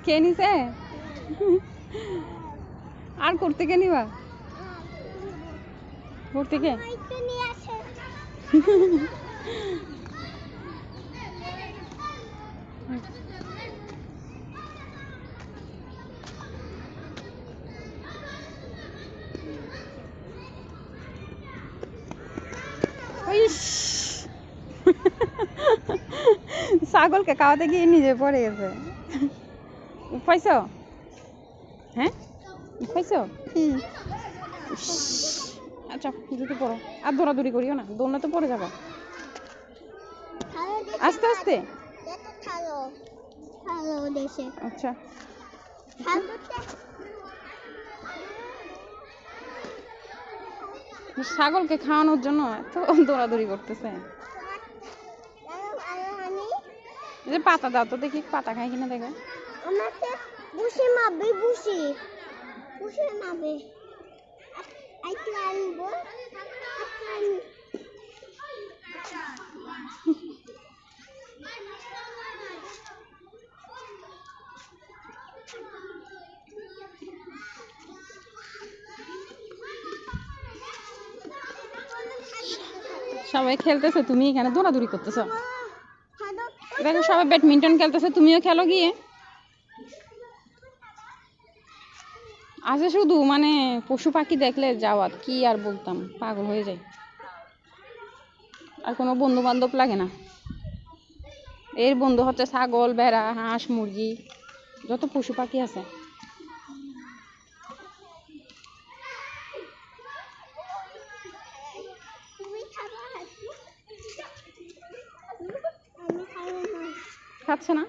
কে নিছে? আর করতে কে নিবা? করতে কে? ছাগলকে খাওয়াতে গিয়ে নিজে পড়ে গেছে। পাইছ? হ্যাঁ পাইছ? আচ্ছা জুতো পড়ো, আর দৌড়াদৌড়ি করিও না, দৌড়লে তো পড়ে যাবো। আস্তে আস্তে। আচ্ছা ছাগলকে খাওয়ানোর জন্য এত দৌড়াদৌড়ি করতেছে। যে পাতা দাও তো দেখি, পাতা খাই কিনা দেখো। সবাই খেলতেছে, তুমি এখানে দৌড়াদৌড়ি করতেছ। দেখো সবাই ব্যাডমিন্টন খেলতেছে, তুমিও খেলো গিয়ে। আজকে শুধু মানে পশু পাখি দেখলে যাওয়ার কি আর বলতাম, পাগল হয়ে যায়। আর কোনো বন্ধু বান্ধব লাগে না। এর বন্ধু হচ্ছে ছাগল, ভেড়া, হাঁস, মুরগি, যত পশু পাখি আছে। খাচ্ছে না।